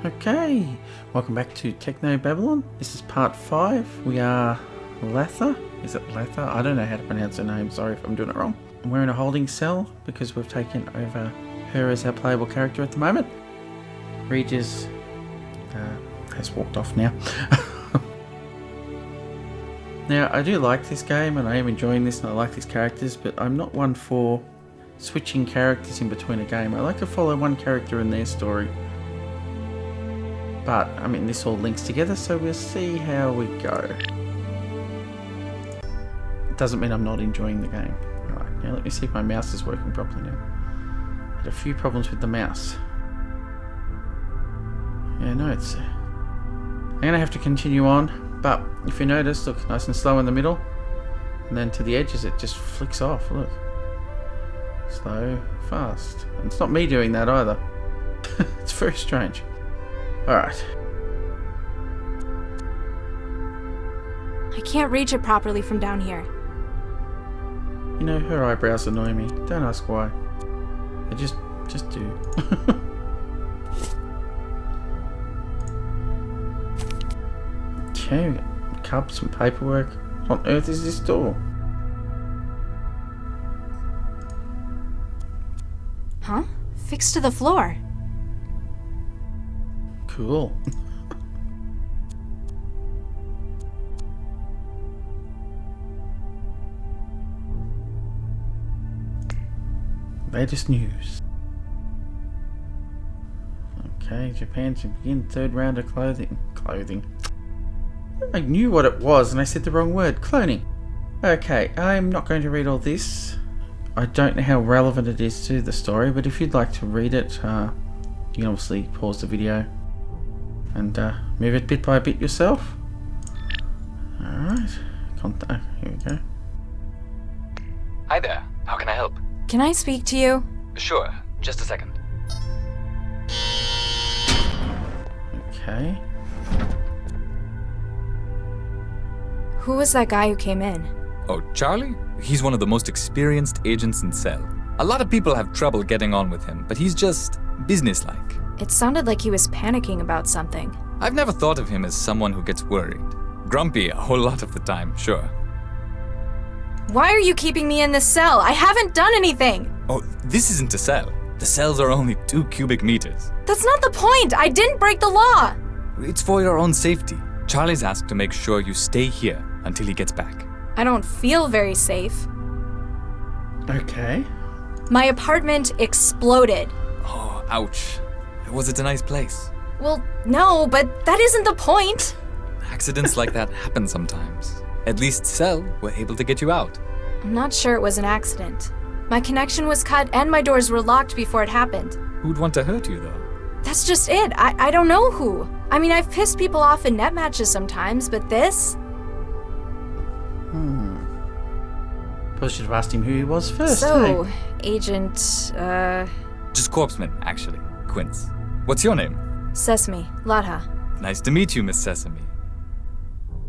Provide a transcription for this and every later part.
Okay, welcome back to Technobabylon. This is part 5. We are Latha. Is it Latha? I don't know how to pronounce her name. Sorry if I'm doing it wrong. We're in a holding cell because we've taken over her as our playable character at the moment. Regis has walked off now. Now, I do like this game and I am enjoying this and I like these characters, but I'm not one for switching characters in between a game. I like to follow one character in their story. But, I mean, this all links together, so we'll see how we go. It doesn't mean I'm not enjoying the game. Alright, now let me see if my mouse is working properly now. Had a few problems with the mouse. Yeah, no, it's... I'm going to have to continue on, but if you notice, look, nice and slow in the middle. And then to the edges, it just flicks off, look. Slow, fast. And it's not me doing that either. It's very strange. Alright. I can't reach it properly from down here. You know, her eyebrows annoy me. Don't ask why. They just do. Okay, we got cups and paperwork. What on earth is this door? Huh? Fixed to the floor. Cool. Latest news. Okay, Japan to begin third round of clothing. I knew what it was and I said the wrong word. Cloning. Okay, I'm not going to read all this. I don't know how relevant it is to the story, but if you'd like to read it, you can obviously pause the video and move it bit by bit yourself. Alright, here we go. Hi there, how can I help? Can I speak to you? Sure, just a second. Okay. Who was that guy who came in? Oh, Charlie? He's one of the most experienced agents in CEL. A lot of people have trouble getting on with him, but he's just businesslike. It sounded like he was panicking about something. I've never thought of him as someone who gets worried. Grumpy a whole lot of the time, sure. Why are you keeping me in this cell? I haven't done anything! Oh, this isn't a cell. The cells are only 2 cubic meters. That's not the point! I didn't break the law! It's for your own safety. Charlie's asked to make sure you stay here until he gets back. I don't feel very safe. Okay. My apartment exploded. Oh, ouch. Was it a nice place? Well, no, but that isn't the point. Accidents like that happen sometimes. At least CEL were able to get you out. I'm not sure it was an accident. My connection was cut and my doors were locked before it happened. Who'd want to hurt you, though? That's just it. I don't know who. I mean, I've pissed people off in net matches sometimes, but this? Probably should have asked him who he was first. So, hey? Agent, Just Corpseman, actually. Quince. What's your name? Sesame, Latha. Nice to meet you, Miss Sesame.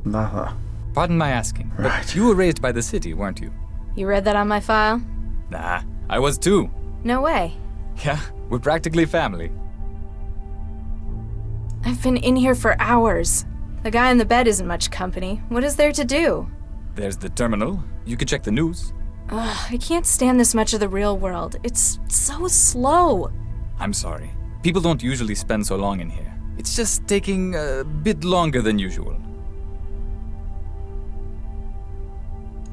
Latha. Pardon my asking, Right. but you were raised by the city, weren't you? You read that on my file? Nah, I was too. No way. Yeah, we're practically family. I've been in here for hours. The guy in the bed isn't much company. What is there to do? There's the terminal. You could check the news. Ugh, I can't stand this much of the real world. It's so slow. I'm sorry. People don't usually spend so long in here. It's just taking a bit longer than usual.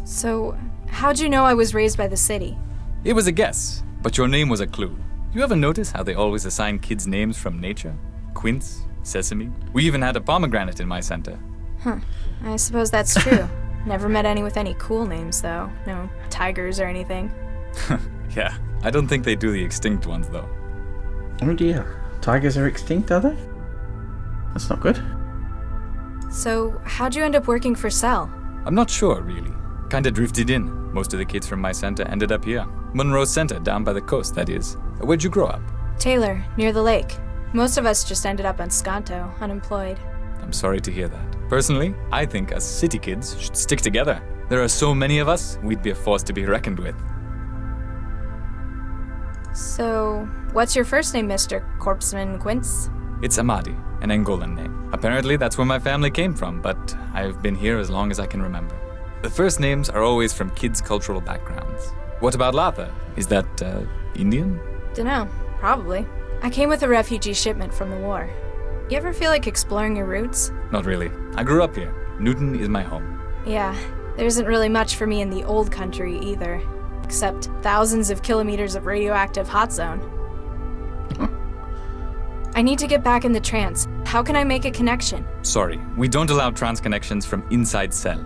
So, how'd you know I was raised by the city? It was a guess, but your name was a clue. You ever notice how they always assign kids names from nature? Quince, Sesame. We even had a pomegranate in my center. Huh. I suppose that's true. Never met any with any cool names, though. No tigers or anything. Yeah, I don't think they do the extinct ones, though. Oh dear. Tigers are extinct, are they? That's not good. So, how'd you end up working for CEL? I'm not sure, really. Kinda drifted in. Most of the kids from my center ended up here. Monroe Center, down by the coast, that is. Where'd you grow up? Taylor, near the lake. Most of us just ended up on Skanto, unemployed. I'm sorry to hear that. Personally, I think us city kids should stick together. There are so many of us, we'd be a force to be reckoned with. So, what's your first name, Mr. Corpseman Quince? It's Amadi, an Angolan name. Apparently that's where my family came from, but I've been here as long as I can remember. The first names are always from kids' cultural backgrounds. What about Latha? Is that, Indian? Dunno. Probably. I came with a refugee shipment from the war. You ever feel like exploring your roots? Not really. I grew up here. Newton is my home. Yeah. There isn't really much for me in the old country either. Except thousands of kilometers of radioactive hot zone. I need to get back in the trance. How can I make a connection? Sorry, we don't allow trans connections from inside CEL.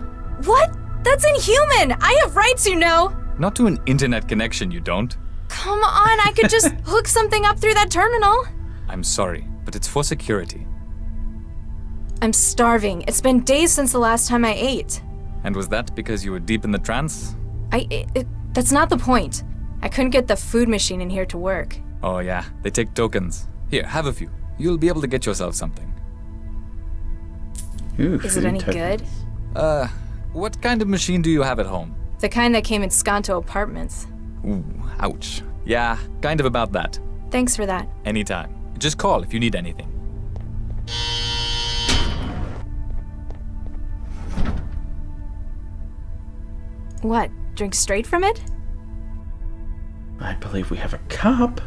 What? That's inhuman! I have rights, you know! Not to an internet connection, you don't. Come on, I could just hook something up through that terminal. I'm sorry, but it's for security. I'm starving. It's been days since the last time I ate. And was that because you were deep in the trance? That's not the point. I couldn't get the food machine in here to work. Oh yeah, they take tokens. Here, have a few. You'll be able to get yourself something. Ooh, Is it any good? What kind of machine do you have at home? The kind that came in Skanto apartments. Ooh, ouch. Yeah, kind of about that. Thanks for that. Anytime. Just call if you need anything. What? Drink straight from it? I believe we have a cup.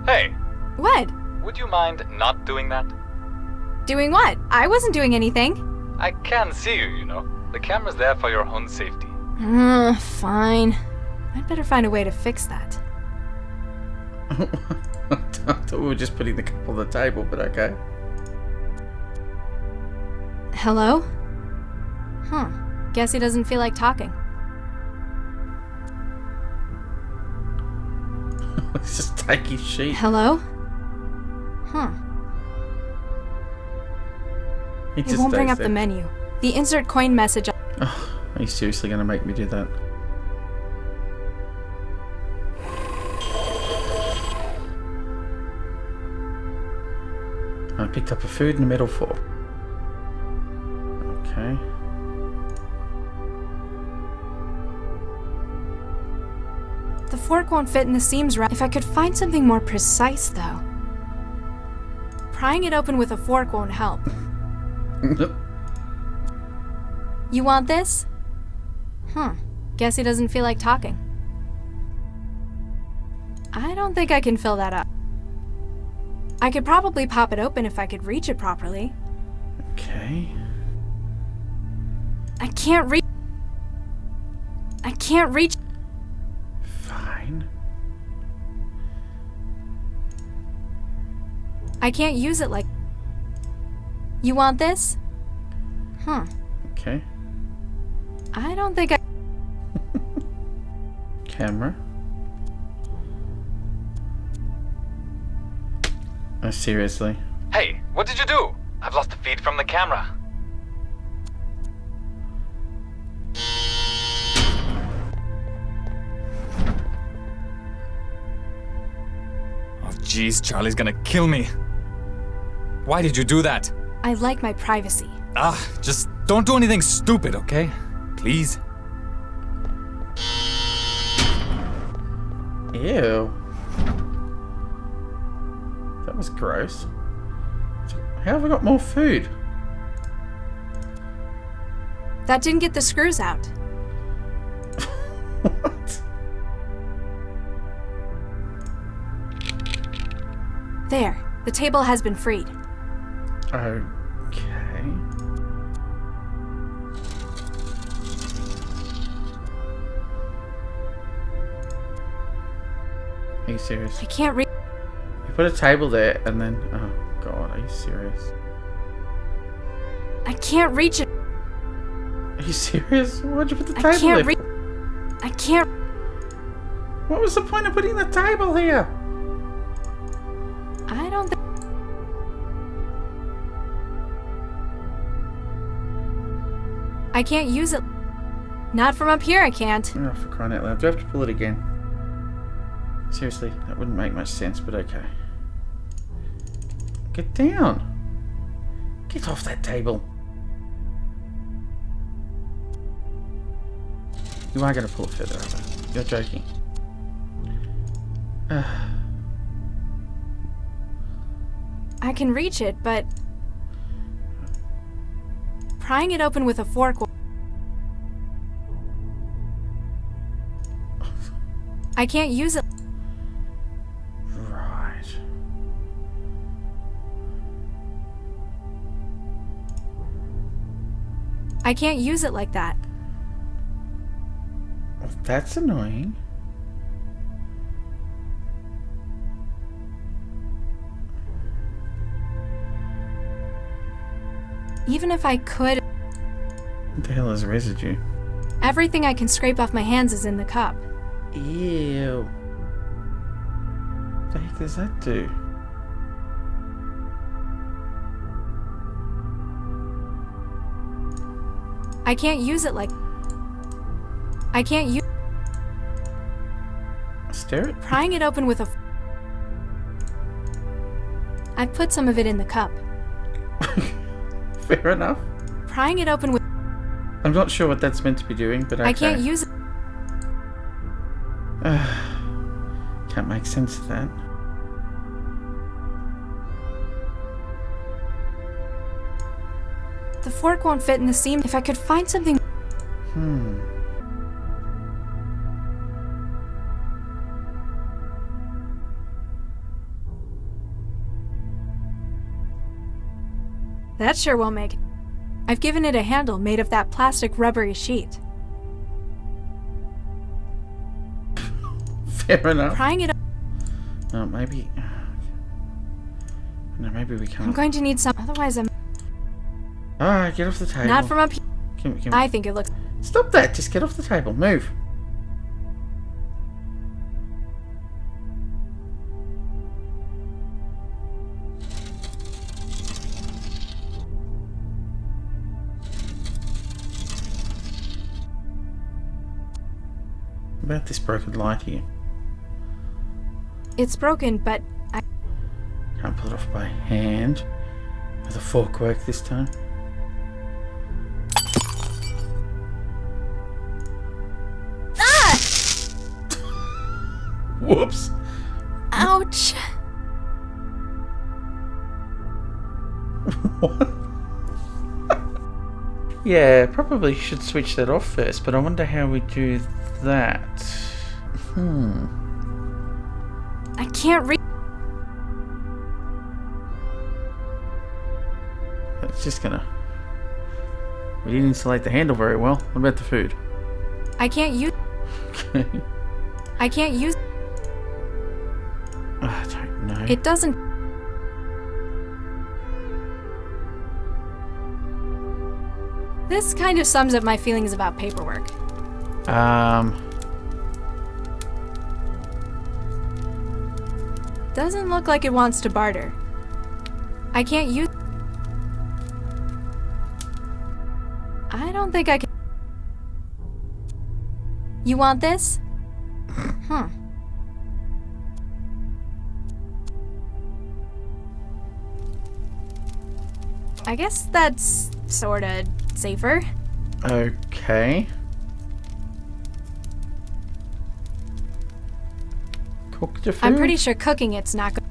Hey, What? would you mind not doing that? Doing what? I wasn't doing anything. I can see you, you know. The camera's there for your own safety. Fine. I'd better find a way to fix that. I thought we were just putting the cup on the table, but okay. Hello? Guess he doesn't feel like talking. Let's just take his sheet. Hello? He It just won't bring stays up the there. menu. The insert coin message. Are you seriously going to make me do that? I picked up a food and a metal fork. Okay. The fork won't fit in the seams right. If I could find something more precise, though. Prying it open with a fork won't help. You want this? Guess he doesn't feel like talking. I don't think I can fill that up. I could probably pop it open if I could reach it properly. Okay. I can't reach. Fine. I can't use it like. You want this? Okay. I don't think I. Camera. Oh, seriously. Hey, what did you do? I've lost the feed from the camera. Oh jeez, Charlie's gonna kill me. Why did you do that? I like my privacy. Just don't do anything stupid, okay? Please? Ew. That was gross. How have I got more food? That didn't get the screws out. What? There. The table has been freed. Okay. Are you serious? I can't reach. You put a table there and then... Oh god, are you serious? I can't reach it. Are you serious? Why'd you put the I table can't there? reach. I can't. What was the point of putting the table here? I don't think. I can't use it. Not from up here, I can't. Oh, for crying out loud. Do I have to pull it again? Seriously, that wouldn't make much sense, but okay. Get down. Get off that table. You are going to pull a feather over. You're joking. I can reach it, but prying it open with a fork will... I can't use it. Right. I can't use it like that. That's annoying. Even if I could, What the hell is residue? everything I can scrape off my hands is in the cup. Ew. What the heck does that do? I can't use it like... I can't use... Stir it? Prying it open with a... I put some of it in the cup. Fair enough. Prying it open with... I'm not sure what that's meant to be doing, but okay. I can't use it. Can't make sense of that. The fork won't fit in the seam. If I could find something... That sure won't make it. I've given it a handle made of that plastic rubbery sheet. Fair enough. Prying it... Oh, maybe... No, maybe we I'm can't. going to need some... Otherwise I'm... Alright, get off the table. Not from up here. Come I think it looks... Stop that! Just get off the table. Move. About this broken light here. It's broken, but I... Can't pull it off by hand. With a fork work this time. Ah! Whoops. Ouch! What? Yeah, probably should switch that off first, but I wonder how we do that. I can't reach... That's just gonna... We didn't insulate the handle very well. What about the food? I can't use... Okay. I can't use... I don't know. It doesn't... This kind of sums up my feelings about paperwork. Doesn't look like it wants to barter. I can't use... I don't think I can... You want this? I guess that's sorta safer. Okay. Cook the food? I'm pretty sure cooking it's not good.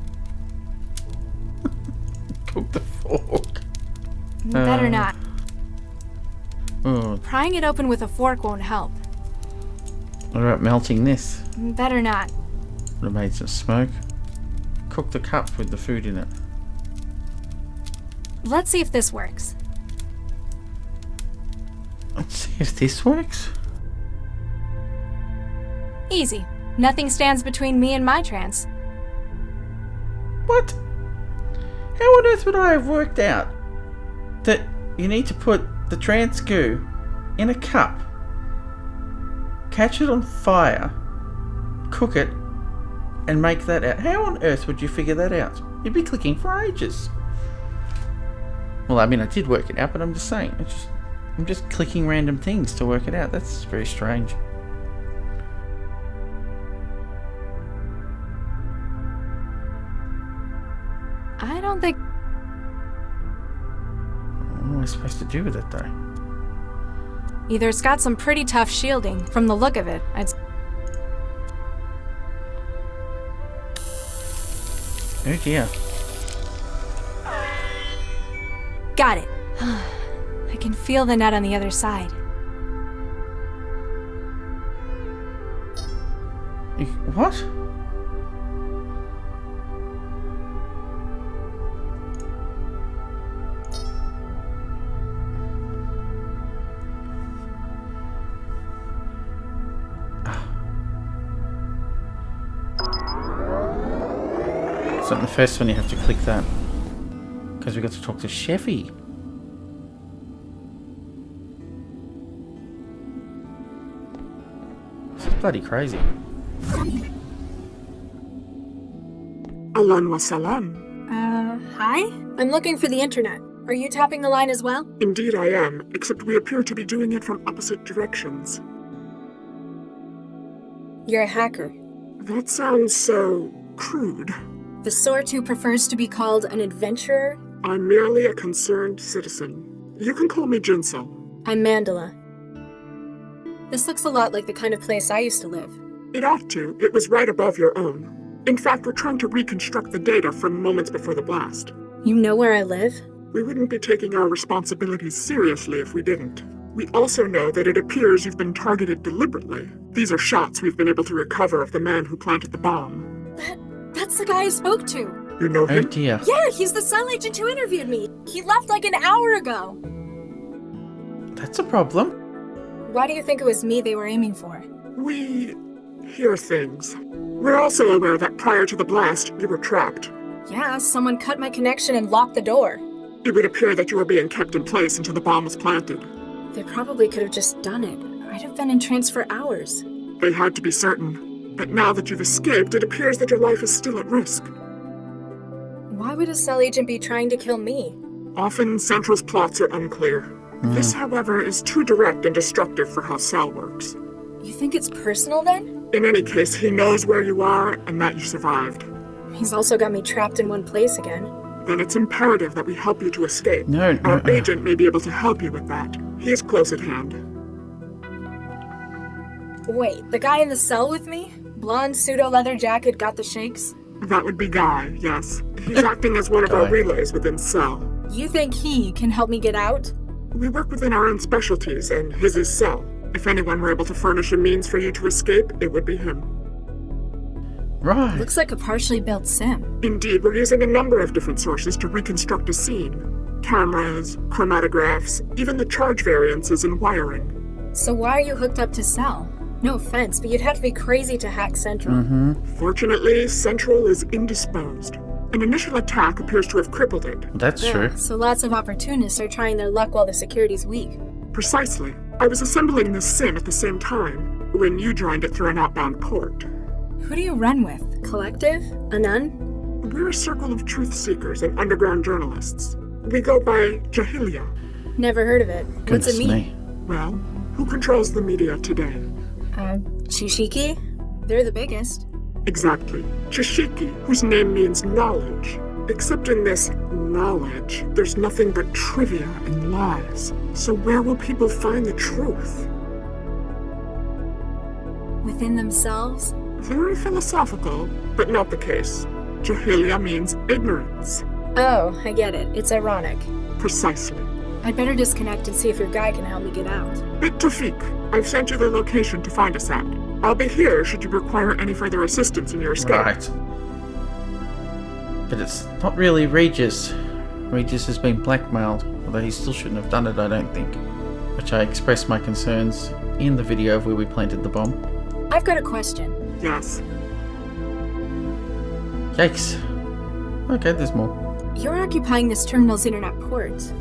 Cook the fork. Better not. Oh, Prying it open with a fork won't help. what about melting this? Better not. Would have made some smoke. Cook the cup with the food in it. Let's see if this works. Let's see if this works. Easy. Nothing stands between me and my trance. What? How on earth would I have worked out that you need to put the trans goo in a cup, catch it on fire, cook it, and make that out? How on earth would you figure that out? You'd be clicking for ages. Well, I mean, I did work it out, but I'm just saying, I'm just clicking random things to work it out. That's very strange. I don't think... What am I supposed to do with it, though? Either it's got some pretty tough shielding. From the look of it, Oh dear. Got it. I can feel the net on the other side. What? So on the first one you have to click that. Because we got to talk to Chefy. This is bloody crazy. Alan wa salam. Hi? I'm looking for the internet. Are you tapping the line as well? Indeed I am, except we appear to be doing it from opposite directions. You're a hacker. That sounds so crude. The sort who prefers to be called an adventurer? I'm merely a concerned citizen. You can call me Jinsel. I'm Mandela. This looks a lot like the kind of place I used to live. It ought to. It was right above your own. In fact, we're trying to reconstruct the data from moments before the blast. You know where I live? We wouldn't be taking our responsibilities seriously if we didn't. We also know that it appears you've been targeted deliberately. These are shots we've been able to recover of the man who planted the bomb. That's the guy I spoke to. You know Oh him? dear. Yeah, he's the CEL agent who interviewed me. He left like an hour ago. That's a problem. Why do you think it was me they were aiming for? We hear things. We're also aware that prior to the blast, you were trapped. Yeah, someone cut my connection and locked the door. It would appear that you were being kept in place until the bomb was planted. They probably could have just done it. I'd have been in trance for hours. They had to be certain. But now that you've escaped, it appears that your life is still at risk. Why would a CEL agent be trying to kill me? Often, Central's plots are unclear. This, however, is too direct and destructive for how CEL works. You think it's personal then? In any case, he knows where you are and that you survived. He's also got me trapped in one place again. Then it's imperative that we help you to escape. No, Our agent may be able to help you with that. He is close at hand. Wait, the guy in the cell with me? Blonde pseudo-leather jacket, got the shakes? That would be Guy, yes. He's acting as one of our Guy. relays within CEL. You think he can help me get out? We work within our own specialties, and his is CEL. If anyone were able to furnish a means for you to escape, it would be him. Right. Looks like a partially built sim. Indeed, we're using a number of different sources to reconstruct a scene. Cameras, chromatographs, even the charge variances and wiring. So why are you hooked up to CEL? No offense, but you'd have to be crazy to hack Central. Fortunately, Central is indisposed. An initial attack appears to have crippled it. That's true. So lots of opportunists are trying their luck while the security's weak. Precisely. I was assembling this sim at the same time, when you joined it through an outbound port. Who do you run with? Collective? A nun? We're a circle of truth seekers and underground journalists. We go by Jahilia. Never heard of it. What's it Goodness mean? me. Well, who controls the media today? Chishiki? They're the biggest. Exactly. Chishiki, whose name means knowledge. Except in this knowledge, there's nothing but trivia and lies. So where will people find the truth? Within themselves? Very philosophical, but not the case. Jahilia means ignorance. Oh, I get it. It's ironic. Precisely. I'd better disconnect and see if your guy can help me get out. Bit Tawfiq, I've sent you the location to find us at. I'll be here should you require any further assistance in your escape. Right. But it's not really Regis. Regis has been blackmailed, although he still shouldn't have done it, I don't think. Which I expressed my concerns in the video of where we planted the bomb. I've got a question. Yes. Yikes. Okay, there's more. You're occupying this terminal's internet port.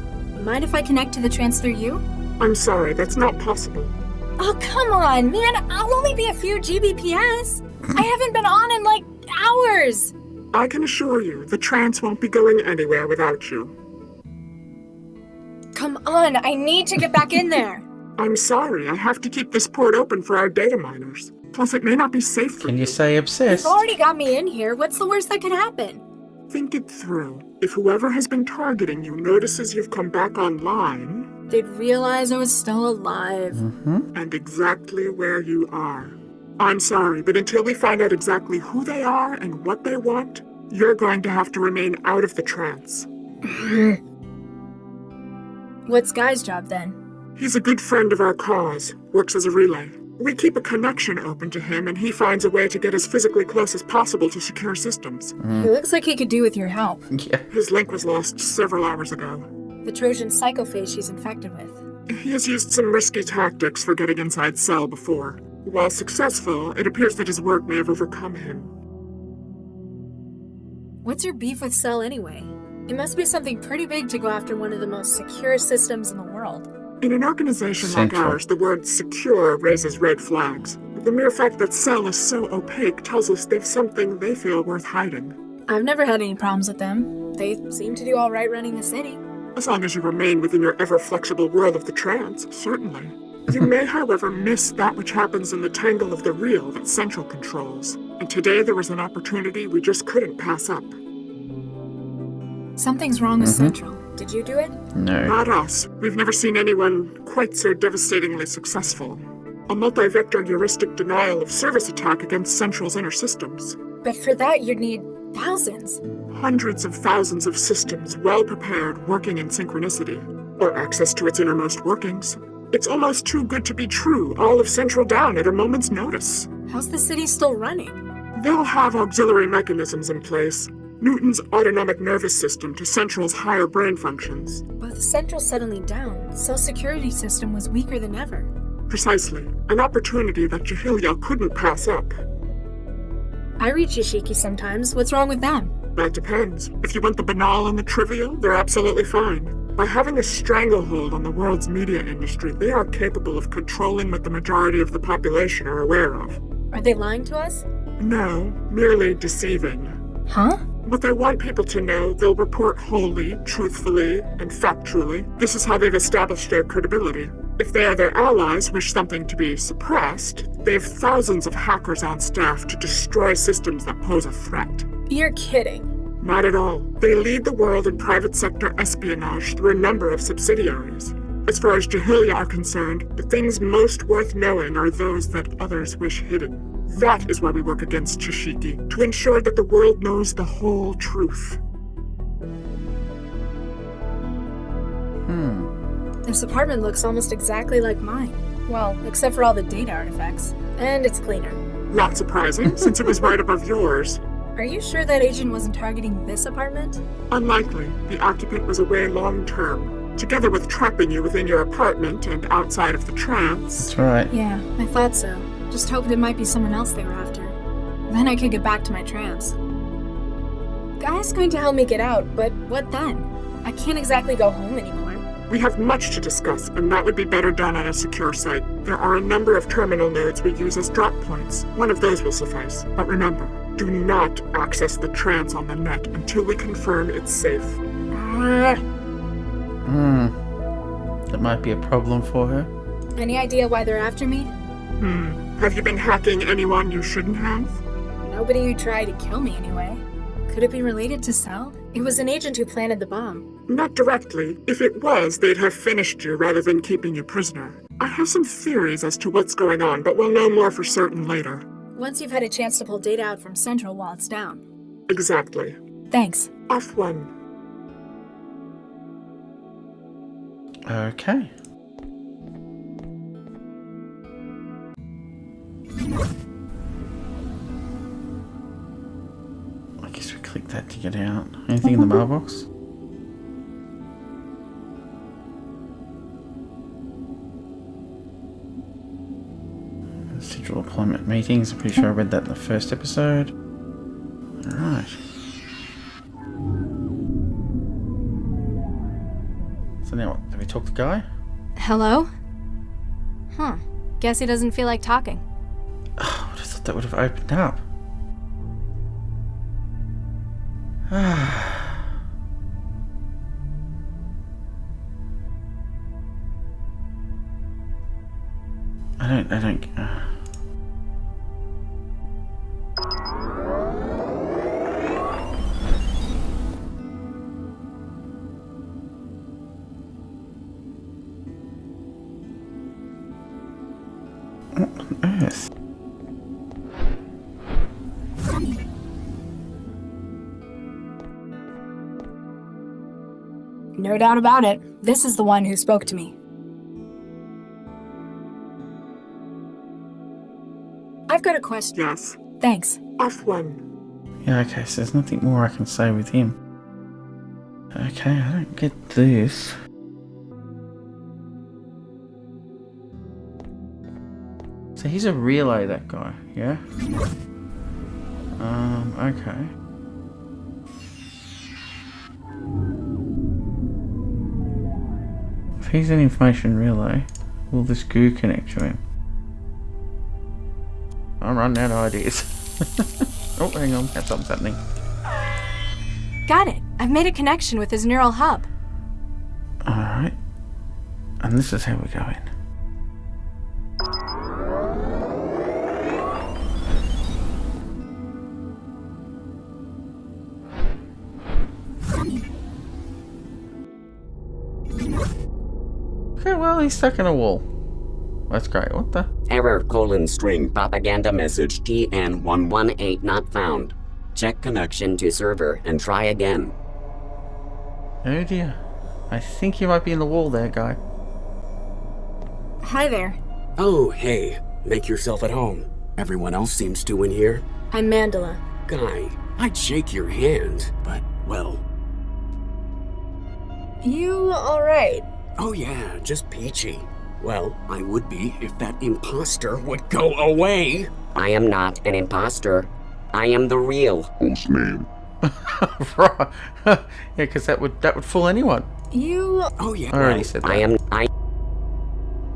Mind if I connect to the trans through you? I'm sorry, that's not possible. Oh, come on, man. I'll only be a few Gbps. I haven't been on in, like, hours. I can assure you, the trance won't be going anywhere without you. Come on, I need to get back in there. I'm sorry, I have to keep this port open for our data miners. Plus, it may not be safe for Can you. you say obsessed? You've already got me in here. What's the worst that can happen? Think it through. If whoever has been targeting you notices you've come back online, they'd realize I was still alive. And exactly where you are. I'm sorry, but until we find out exactly who they are and what they want, you're going to have to remain out of the trance. What's Guy's job then? He's a good friend of our cause, works as a relay. We keep a connection open to him, and he finds a way to get as physically close as possible to secure systems. He looks like he could do with your help. Yeah. His link was lost several hours ago. The Trojan psychophage she's infected with. He has used some risky tactics for getting inside CEL before. While successful, it appears that his work may have overcome him. What's your beef with CEL anyway? It must be something pretty big to go after one of the most secure systems in the world. In an organization Central. like ours, the word secure raises red flags. The mere fact that CEL is so opaque tells us they've something they feel worth hiding. I've never had any problems with them. They seem to do all right running the city. As long as you remain within your ever-flexible world of the trance, certainly. You may, however, miss that which happens in the tangle of the real that Central controls. And today there was an opportunity we just couldn't pass up. Something's wrong with Central. Did you do it? No. Not us. We've never seen anyone quite so devastatingly successful. A multi-vector heuristic denial of service attack against Central's inner systems. But for that, you'd need thousands. Hundreds of thousands of systems well prepared, working in synchronicity, or access to its innermost workings. It's almost too good to be true, all of Central down at a moment's notice. How's the city still running? They'll have auxiliary mechanisms in place. Newton's autonomic nervous system to Central's higher brain functions. But with Central settling down, CEL's security system was weaker than ever. Precisely. An opportunity that Jahilya couldn't pass up. I read Yashiki sometimes. What's wrong with them? That depends. If you want the banal and the trivial, they're absolutely fine. By having a stranglehold on the world's media industry, they are capable of controlling what the majority of the population are aware of. Are they lying to us? No, merely deceiving. Huh? What they want people to know, they'll report wholly, truthfully, and factually. This is how they've established their credibility. If they or their allies wish something to be suppressed, they have thousands of hackers on staff to destroy systems that pose a threat. You're kidding. Not at all. They lead the world in private sector espionage through a number of subsidiaries. As far as Jahilya are concerned, the things most worth knowing are those that others wish hidden. That is why we work against Chishiki, to ensure that the world knows the whole truth. This apartment looks almost exactly like mine. Well, except for all the data artifacts. And it's cleaner. Not surprising, since it was right above yours. Are you sure that agent wasn't targeting this apartment? Unlikely. The occupant was away long term. Together with trapping you within your apartment and outside of the trance. That's right. Yeah, I thought so. Just hoped it might be someone else they were after. Then I could get back to my trance. Guy's going to help me get out, but what then? I can't exactly go home anymore. We have much to discuss, and that would be better done on a secure site. There are a number of terminal nodes we use as drop points. One of those will suffice. But remember, do not access the trance on the net until we confirm it's safe. That might be a problem for her. Any idea why they're after me? Have you been hacking anyone you shouldn't have? Nobody who tried to kill me anyway. Could it be related to CEL? It was an agent who planted the bomb. Not directly. If it was, they'd have finished you rather than keeping you prisoner. I have some theories as to what's going on, but we'll know more for certain later. Once you've had a chance to pull data out from Central while it's down. Exactly. Thanks. Off one. Okay. I guess we click that to get out. Anything in the mailbox? Schedule appointment meetings. I'm pretty sure I read that in the first episode. Alright. So now what? Do we talk to Guy? Hello? Guess he doesn't feel like talking. Oh, I would have thought that would have opened up. I don't. Earth. No doubt about it. This is the one who spoke to me. I've got a question. Yes. Thanks. F1. Yeah, okay, so there's nothing more I can say with him. Okay, I don't get this. So he's a relay, that guy, yeah? Okay. If he's an information relay, will this goo connect to him? I'm running out of ideas. Oh, hang on, something's happening. Got it. I've made a connection with his neural hub. Alright. And this is how we go in. Okay, well, he's stuck in a wall. That's great. What the? Error : string propaganda message TN118 not found. Check connection to server and try again. Oh dear. I think you might be in the wall there, guy. Hi there. Oh, hey. Make yourself at home. Everyone else seems to in here. I'm Mandela. Guy, I'd shake your hand, but, well... You alright? Oh yeah, just peachy. Well, I would be if that imposter would go away. I am not an imposter. I am the real. Whose name? Right. Yeah, because that would fool anyone. You... Oh yeah. I already said that.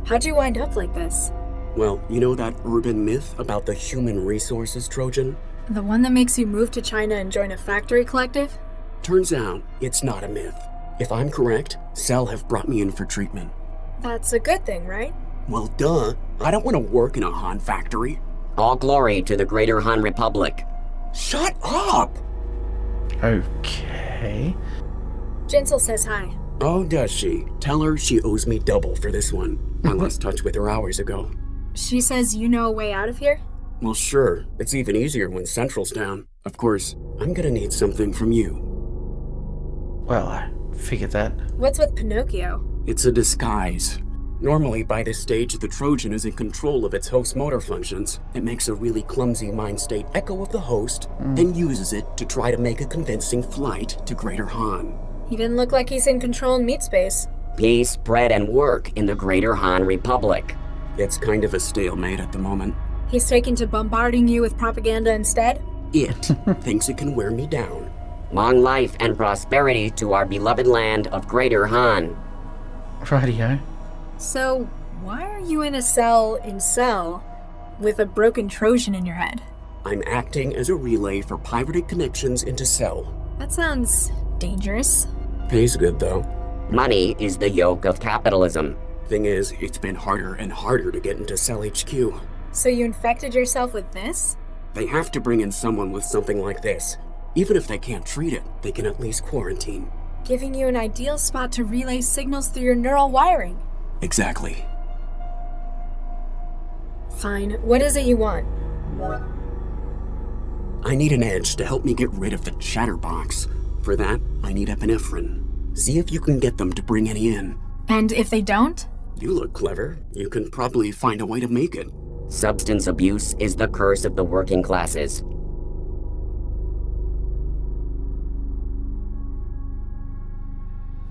How'd you wind up like this? Well, you know that urban myth about the human resources Trojan? The one that makes you move to China and join a factory collective? Turns out, it's not a myth. If I'm correct, CEL have brought me in for treatment. That's a good thing, right? Well, duh. I don't want to work in a Han factory. All glory to the Greater Han Republic. Shut up! Okay. Jinsel says hi. Oh, does she? Tell her she owes me double for this one. I lost touch with her hours ago. She says you know a way out of here? Well, sure. It's even easier when Central's down. Of course, I'm gonna need something from you. Well, I figured that. What's with Pinocchio? It's a disguise. Normally, by this stage, the Trojan is in control of its host motor functions. It makes a really clumsy mind state echo of the host, then uses it to try to make a convincing flight to Greater Han. He didn't look like he's in control in meat space. Peace, bread, and work in the Greater Han Republic. It's kind of a stalemate at the moment. He's taken to bombarding you with propaganda instead? It thinks it can wear me down. Long life and prosperity to our beloved land of Greater Han. Rightio. So, why are you in a cell in CEL with a broken Trojan in your head? I'm acting as a relay for pirated connections into CEL. That sounds dangerous. Pays good, though. Money is the yoke of capitalism. Thing is, it's been harder and harder to get into CEL HQ. So you infected yourself with this? They have to bring in someone with something like this. Even if they can't treat it, they can at least quarantine. Giving you an ideal spot to relay signals through your neural wiring. Exactly. Fine. What is it you want? I need an edge to help me get rid of the chatterbox. For that, I need epinephrine. See if you can get them to bring any in. And if they don't? You look clever. You can probably find a way to make it. Substance abuse is the curse of the working classes.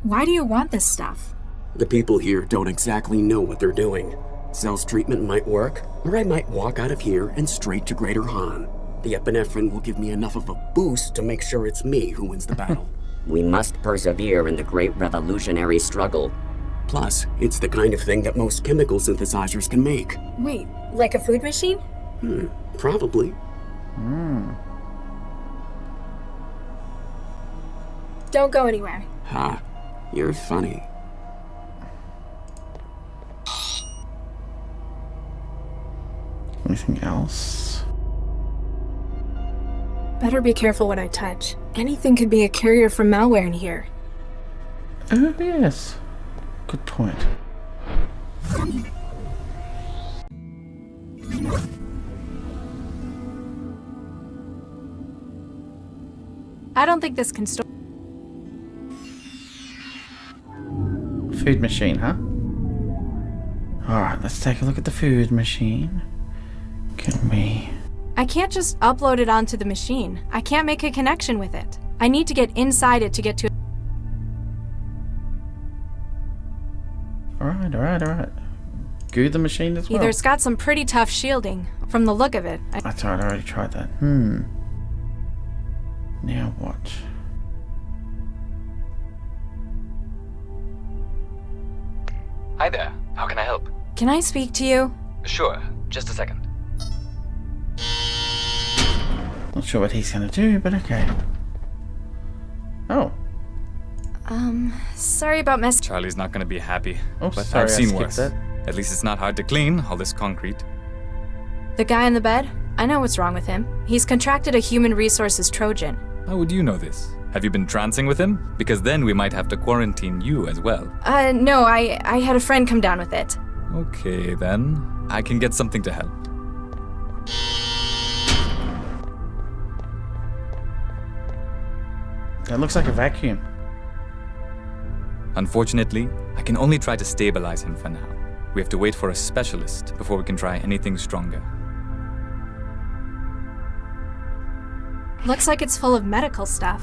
Why do you want this stuff? The people here don't exactly know what they're doing. CEL's treatment might work, or I might walk out of here and straight to Greater Han. The epinephrine will give me enough of a boost to make sure it's me who wins the battle. We must persevere in the great revolutionary struggle. Plus, it's the kind of thing that most chemical synthesizers can make. Wait, like a food machine? Probably. Don't go anywhere. Ha, you're funny. Anything else? Better be careful what I touch. Anything could be a carrier for malware in here. Oh, yes. Good point. I don't think this can store. Food machine, huh? Alright, let's take a look at the food machine. Can we... I can't just upload it onto the machine. I can't make a connection with it. I need to get inside it to get to it. Alright. Goo the machine as well. Either it's got some pretty tough shielding, from the look of it. That's alright, I already tried that. Now what? Hi there. How can I help? Can I speak to you? Sure. Just a second. Not sure what he's gonna do, but okay. Oh. Sorry about mess. Charlie's not gonna be happy. Oh, but sorry, I've seen I skipped worse. that. At least it's not hard to clean, all this concrete. The guy in the bed? I know what's wrong with him. He's contracted a human resources Trojan. How would you know this? Have you been trancing with him? Because then we might have to quarantine you as well. No, I had a friend come down with it. Okay, then. I can get something to help. That looks like a vacuum. Unfortunately, I can only try to stabilize him for now. We have to wait for a specialist before we can try anything stronger. Looks like it's full of medical stuff.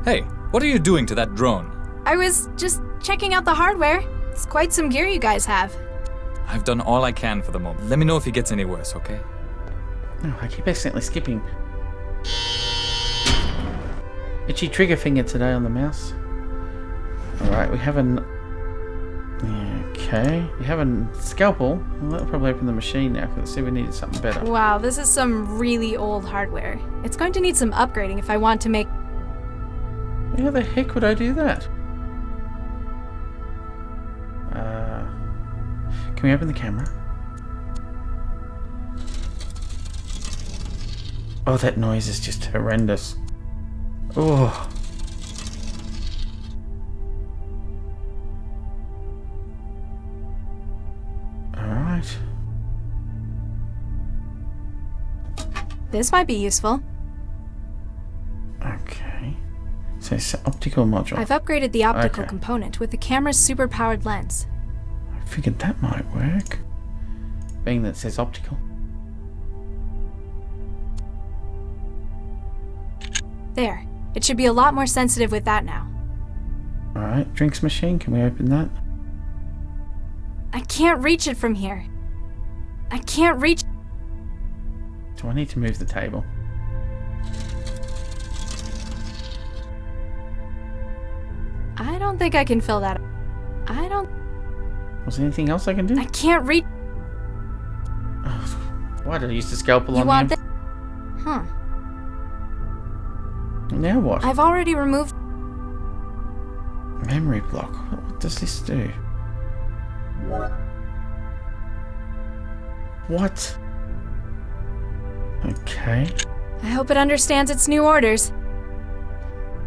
Hey, what are you doing to that drone? I was just checking out the hardware. It's quite some gear you guys have. I've done all I can for the moment. Let me know if he gets any worse, okay? Oh, I keep accidentally skipping. Itchy trigger finger today on the mouse. Alright, we have an... Okay. We have a scalpel. Well, that'll probably open the machine now, because see we needed something better. Wow, this is some really old hardware. It's going to need some upgrading if I want to make... How the heck would I do that? Can we open the camera? Oh, that noise is just horrendous. Oh. Alright. This might be useful. Okay. So it's an optical module. I've upgraded the optical Okay. component with the camera's super-powered lens. I figured that might work. Being that it says optical. There. It should be a lot more sensitive with that now. Alright, drinks machine, can we open that? I can't reach it from here. I can't reach... Do I need to move the table? I don't think I can fill that. I don't... Was there anything else I can do? I can't reach... Why did I use the scalpel You on want him? this? Huh. Now what? I've already removed... Memory block. What does this do? What? Okay. I hope it understands its new orders.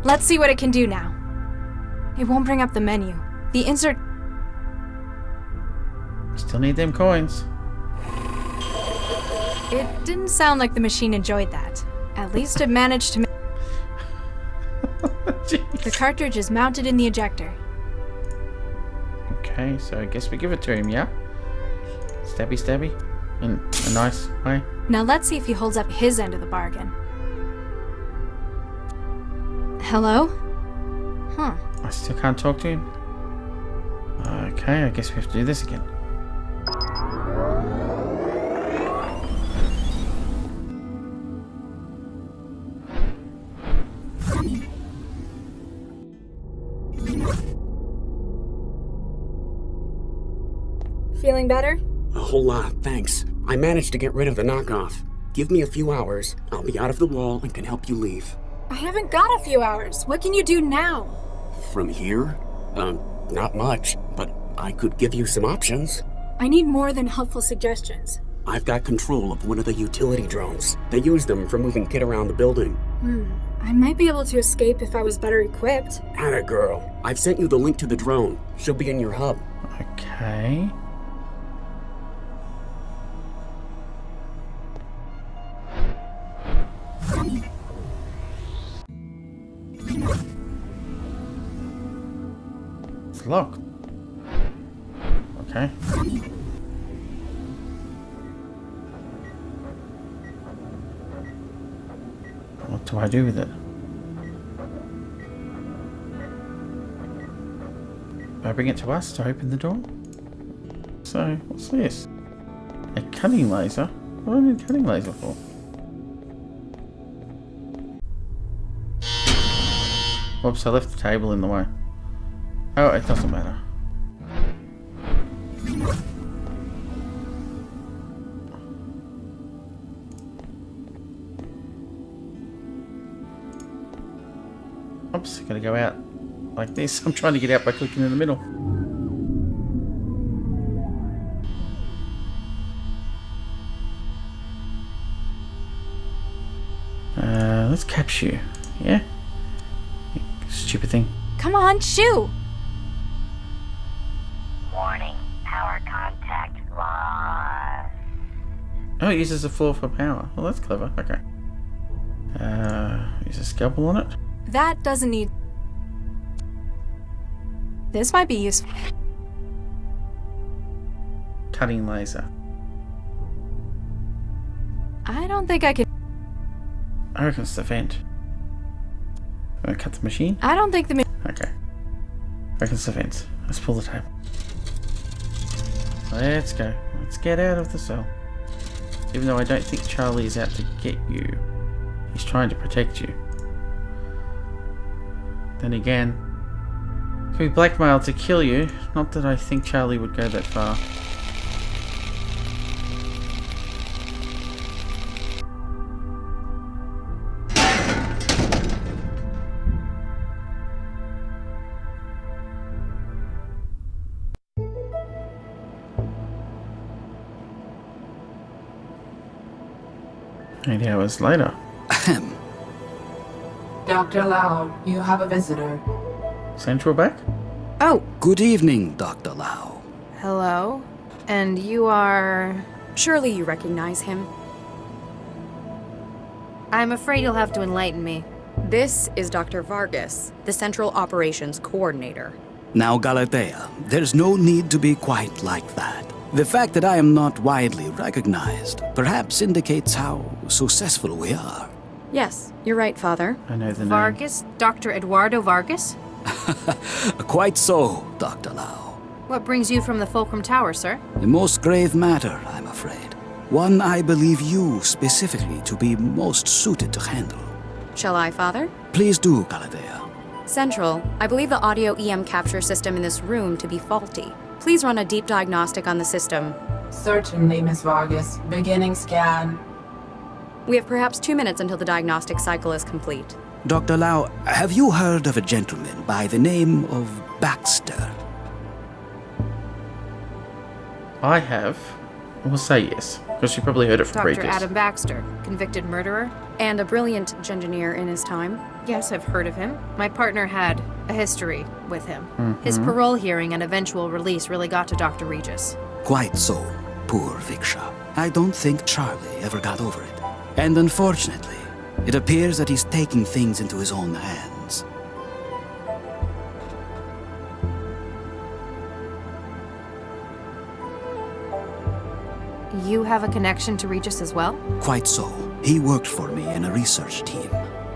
Let's see what it can do now. It won't bring up the menu. The insert... Still need them coins. It didn't sound like the machine enjoyed that. At least it managed to... The cartridge is mounted in the ejector. Okay, so I guess we give it to him, yeah? Stabby stabby? In a nice way? Now let's see if he holds up his end of the bargain. Hello? Huh. I still can't talk to him? Okay, I guess we have to do this again. Feeling better? A whole lot, thanks. I managed to get rid of the knockoff. Give me a few hours. I'll be out of the wall and can help you leave. I haven't got a few hours. What can you do now? From here? Not much, but I could give you some options. I need more than helpful suggestions. I've got control of one of the utility drones. They use them for moving kit around the building. I might be able to escape if I was better equipped. Atta girl. I've sent you the link to the drone. She'll be in your hub. Okay. locked. Okay. What do I do with it? Do I bring it to us to open the door? So, what's this? A cutting laser? What do I need a cutting laser for? Whoops, I left the table in the way. Oh, it doesn't matter. Oops, gotta go out like this. I'm trying to get out by clicking in the middle. Let's catch you. Yeah? Stupid thing. Come on, shoo! Warning, power contact lost. Oh, it uses the floor for power. Well, that's clever. Okay. Use a scalpel on it. That doesn't need... This might be useful. Cutting laser. I don't think I can... I reckon it's the vent. I'm gonna cut the machine. I don't think the... Okay. I reckon it's the vent. Let's pull the table. Let's go. Let's get out of the cell. Even though I don't think Charlie is out to get you. He's trying to protect you. Then again, if we blackmailed to kill you, not that I think Charlie would go that far. Eight hours later. Ahem. Dr. Lau, you have a visitor. Central back? Oh, Good evening, Dr. Lau. hello? And you are... Surely you recognize him. I'm afraid you'll have to enlighten me. This is Dr. Vargas, the Central Operations Coordinator. Now, Galatea, there's no need to be quite like that. The fact that I am not widely recognized perhaps indicates how successful we are. Yes, you're right, Father. I know the name. Vargas? Dr. Eduardo Vargas? Quite so, Dr. Lau. What brings you from the Fulcrum Tower, sir? A most grave matter, I'm afraid. One I believe you specifically to be most suited to handle. Shall I, Father? Please do, Galatea. Central, I believe the audio EM capture system in this room to be faulty. Please run a deep diagnostic on the system. Certainly, Miss Vargas. Beginning scan. We have perhaps 2 minutes until the diagnostic cycle is complete. Dr. Lau, have you heard of a gentleman by the name of Baxter? I have. We'll say yes, because you probably heard it from Dr. Regis. Adam Baxter, convicted murderer? And a brilliant engineer in his time. Yes, I've heard of him. My partner had a history with him. His parole hearing and eventual release really got to Dr. Regis. Quite so, poor Viksha. I don't think Charlie ever got over it. And unfortunately, it appears that he's taking things into his own hands. You have a connection to Regis as well? Quite so. He worked for me in a research team,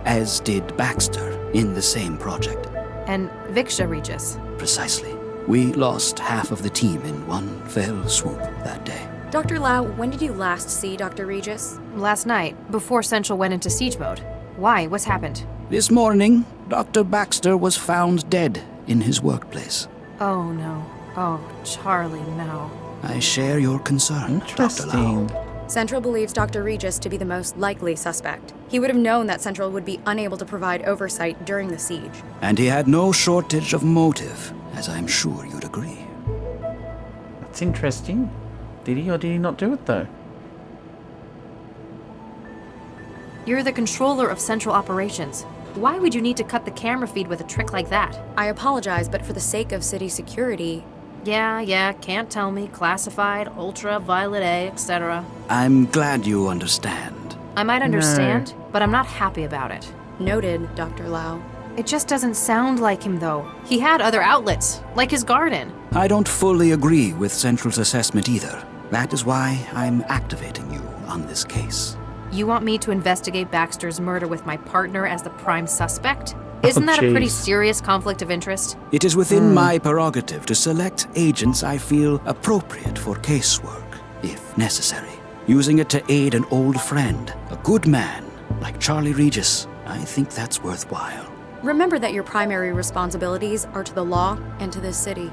as did Baxter in the same project. And Viksha Regis? Precisely. We lost half of the team in one fell swoop that day. Dr. Lau, when did you last see Dr. Regis? Last night, before Central went into siege mode. Why? What's happened? This morning, Dr. Baxter was found dead in his workplace. Oh no. Oh, Charlie, no. I share your concern, Dr. Lau. Interesting. Central believes Dr. Regis to be the most likely suspect. He would have known that Central would be unable to provide oversight during the siege. And he had no shortage of motive, as I'm sure you'd agree. That's interesting. Did he or did he not do it though? You're the controller of Central Operations. Why would you need to cut the camera feed with a trick like that? I apologize, but for the sake of city security... Yeah, can't tell me. Classified, ultra, violet A, etc. I'm glad you understand. I might understand, but I'm not happy about it. Noted, Dr. Lau. It just doesn't sound like him, though. He had other outlets, like his garden. I don't fully agree with Central's assessment either. That is why I'm activating you on this case. You want me to investigate Baxter's murder with my partner as the prime suspect? Isn't that a pretty serious conflict of interest? It is within my prerogative to select agents I feel appropriate for casework, if necessary. Using it to aid an old friend, a good man, like Charlie Regis, I think that's worthwhile. Remember that your primary responsibilities are to the law and to this city.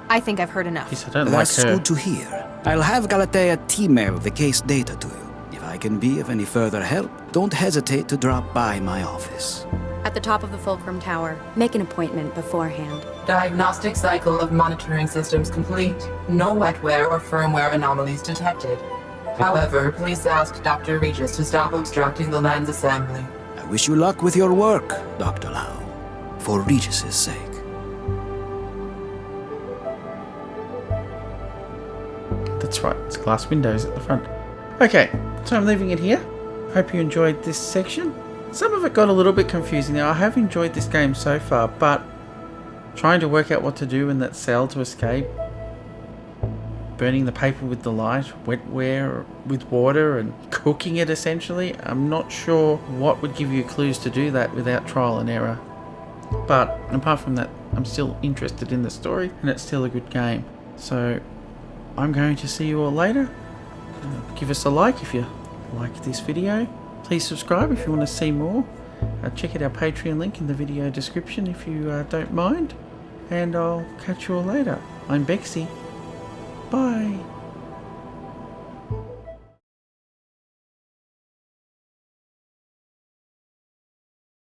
I think I've heard enough. Yes, I don't That's like her. good to hear. I'll have Galatea email the case data to you. If I can be of any further help, don't hesitate to drop by my office. At the top of the Fulcrum Tower, make an appointment beforehand. Diagnostic cycle of monitoring systems complete. No wetware or firmware anomalies detected. However, please ask Dr. Regis to stop obstructing the lens assembly. I wish you luck with your work, Dr. Lau, for Regis's sake. That's right, it's glass windows at the front. Okay, so I'm leaving it here. Hope you enjoyed this section. Some of it got a little bit confusing. Now, I have enjoyed this game so far, but trying to work out what to do in that cell to escape, burning the paper with the light, wetware with water, and cooking it essentially, I'm not sure what would give you clues to do that without trial and error. But apart from that, I'm still interested in the story, and it's still a good game. So I'm going to see you all later. Give us a like if you like this video. Please subscribe if you want to see more. Check out our Patreon link in the video description if you don't mind. And I'll catch you all later. I'm Bexy. Bye.